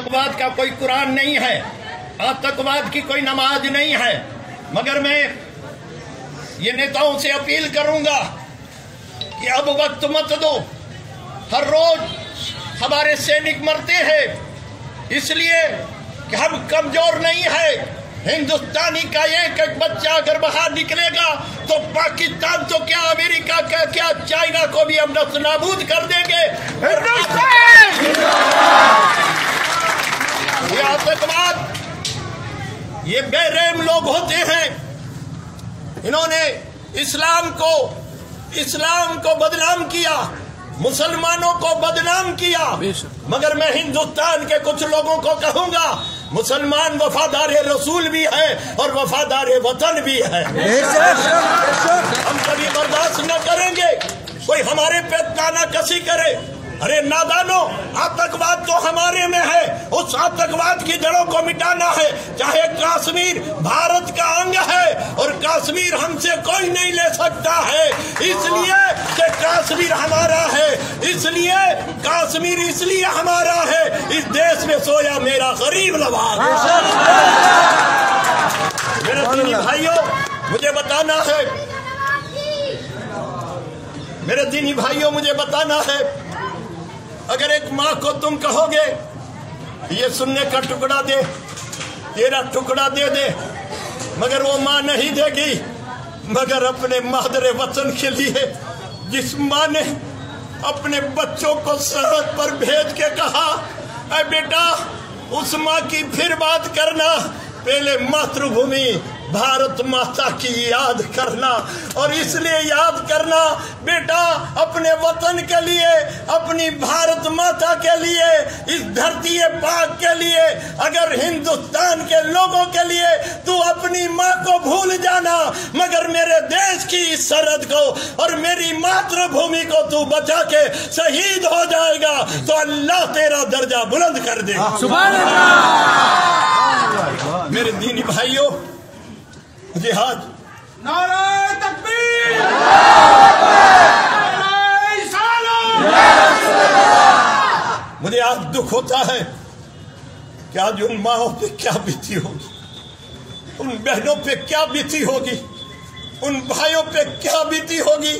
आतंकवाद का कोई कुरान नहीं है, आतंकवाद की कोई नमाज नहीं है। मगर मैं ये नेताओं से अपील करूंगा कि अब वक्त मत दो। हर रोज हमारे सैनिक मरते हैं, इसलिए कि हम कमजोर नहीं है। हिंदुस्तानी का एक एक बच्चा अगर बाहर निकलेगा तो पाकिस्तान तो क्या, अमेरिका का क्या, चाइना को भी हम नस्तानाबूद कर देंगे। ये आतंकवाद, ये बेरहम लोग होते हैं। इन्होंने इस्लाम को बदनाम किया, मुसलमानों को बदनाम किया। मगर मैं हिंदुस्तान के कुछ लोगों को कहूंगा, मुसलमान वफादार रसूल भी है और वफादार वतन भी है। हम कभी बर्दाश्त न करेंगे कोई हमारे पे तानाकसी करे। अरे नादानो, आतंकवाद तो हमारे में है, उस आतंकवाद की जड़ों को मिटाना है। चाहे कश्मीर भारत का अंग है और कश्मीर हमसे कोई नहीं ले सकता है, इसलिए कि कश्मीर हमारा है, इसलिए कश्मीर इसलिए हमारा है। इस देश में सोया मेरा गरीब नवाज। मेरे दीनी भाइयों, मुझे बताना है, मेरे दीनी भाइयों मुझे बताना है, अगर एक माँ को तुम कहोगे ये सुनने का टुकड़ा दे, तेरा टुकड़ा दे दे, मगर वो माँ नहीं देगी। मगर अपने मादरे वतन के लिए जिस माँ ने अपने बच्चों को सरहद पर भेज के कहा, अरे बेटा उस माँ की फिर बात करना, पहले मातृभूमि भारत माता की याद करना। और इसलिए याद करना बेटा, अपने वतन के लिए, अपनी भारत माता के लिए, इस धरती पाक के लिए, अगर हिंदुस्तान के लोगों के लिए तू अपनी माँ को भूल जाना, मगर मेरे देश की इस सरहद को और मेरी मातृभूमि को तू बचा के शहीद हो जाएगा तो अल्लाह तेरा दर्जा बुलंद कर दे। सुभान अल्लाह। मेरे दीनी भाइयों, जिहाद, नारे तकबीर, मुझे आज दुख होता है कि आज उन माओं पे क्या बीती होगी, उन बहनों पे क्या बीती होगी, उन भाइयों पे क्या बीती होगी।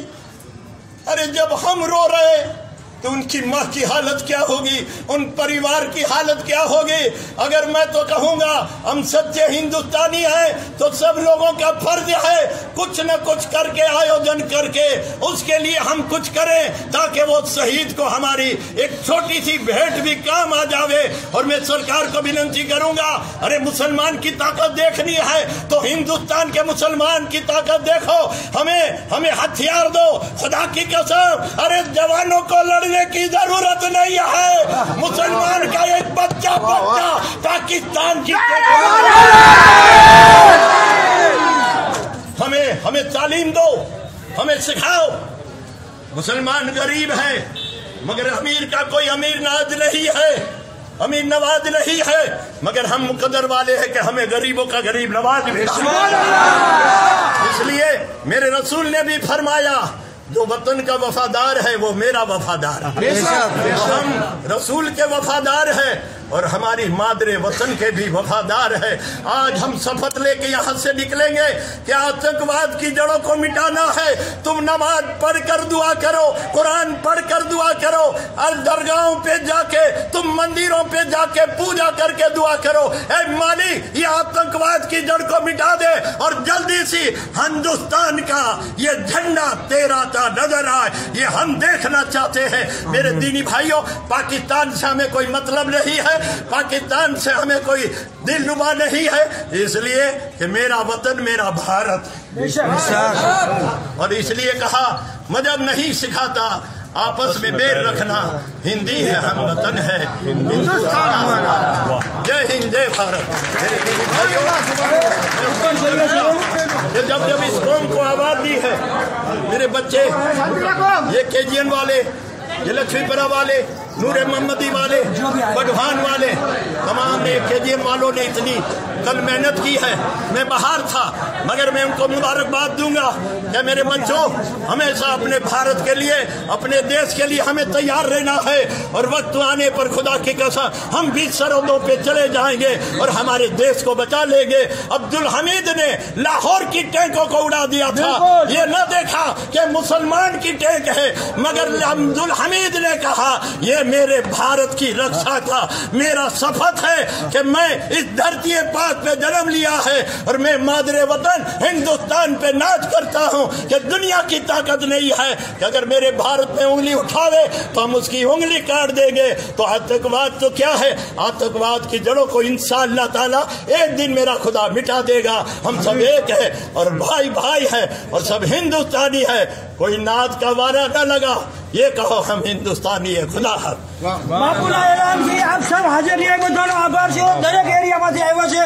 अरे जब हम रो रहे तो उनकी माँ की हालत क्या होगी, उन परिवार की हालत क्या होगी। अगर मैं तो कहूंगा हम सच्चे हिंदुस्तानी हैं तो सब लोगों का फर्ज है कुछ न कुछ करके, आयोजन करके उसके लिए हम कुछ करें ताकि वो शहीद को हमारी एक छोटी सी भेंट भी काम आ जावे। और मैं सरकार को विनती करूंगा, अरे मुसलमान की ताकत देखनी है तो हिंदुस्तान के मुसलमान की ताकत देखो, हमें हथियार दो, खुदा की कसम। अरे जवानों को लड़ने की जरूरत नहीं है, मुसलमान का एक बच्चा पाकिस्तान की हमें तालीम दो, हमें सिखाओ। मुसलमान गरीब है मगर अमीर का कोई अमीर नाज नहीं है, अमीर नवाज नहीं है, मगर हम मुकद्दर वाले हैं कि हमें गरीबों का गरीब नवाज भी। इसलिए मेरे रसूल ने भी फरमाया, जो वतन का वफादार है वो मेरा वफादार है। हम रसूल के वफादार हैं और हमारी मादरे वतन के भी वफादार है। आज हम शपथ लेके यहाँ से निकलेंगे कि आतंकवाद की जड़ों को मिटाना है। तुम नमाज पढ़ कर दुआ करो, कुरान पढ़ कर दुआ करो, दरगाहों पे जाके, तुम मंदिरों पे जाके पूजा करके दुआ करो, ऐ मालिक ये आतंकवाद की जड़ को मिटा दे और जल्दी सी हिंदुस्तान का ये झंडा तेरा नजर आए, ये हम देखना चाहते हैं। मेरे दीनी भाइयों, पाकिस्तान से हमें कोई मतलब नहीं है, पाकिस्तान से हमें कोई दिलरुबा नहीं है, इसलिए कि मेरा वतन मेरा भारत। और इसलिए कहा मजहब नहीं सिखाता आपस में मेल रखना, हिंदी है हम वतन है हिंदुस्तान। जय हिंद जय भारत। जब इस कौम को आवाज दी है, मेरे बच्चे ये केजीएन वाले, ये लक्ष्मीपुरा वाले, नूरे मोहम्मदी वाले, बढ़वान वाले, तमाम KGM वालों ने इतनी कल मेहनत की है। मैं बाहर था मगर मैं उनको मुबारकबाद दूंगा कि मेरे बच्चों, हमेशा अपने भारत के लिए, अपने देश के लिए हमें तैयार रहना है और वक्त आने पर खुदा की कसम हम भी सरहदों पे चले जाएंगे और हमारे देश को बचा लेंगे। अब्दुल हमीद ने लाहौर की टैंकों को उड़ा दिया था, ये न देखा कि मुसलमान की टैंक है, मगर अब्दुल हमीद ने कहा ये मेरे भारत की रक्षा का मेरा शपथ है कि मैं इस धरती पाक पे जन्म लिया है और मैं मादरे वतन हिंदुस्तान पे नाच करता हूं कि दुनिया की ताकत नहीं है कि अगर मेरे भारत में उंगली उठावे तो हम उसकी उंगली काट देंगे। तो आतंकवाद तो क्या है, आतंकवाद की जड़ों को इंशाअल्लाह ताला एक दिन मेरा खुदा मिटा देगा। हम सब एक है और भाई भाई है और सब हिंदुस्तानी है। कोई नाच का वारा न लगा, ये कहो हम हिंदुस्तानी है। खुदा हाफिज़। बापूला ऐलान की आप सब हाजिर रहिए, दोनों आभार से दरेक एरिया में આવ્યા છે।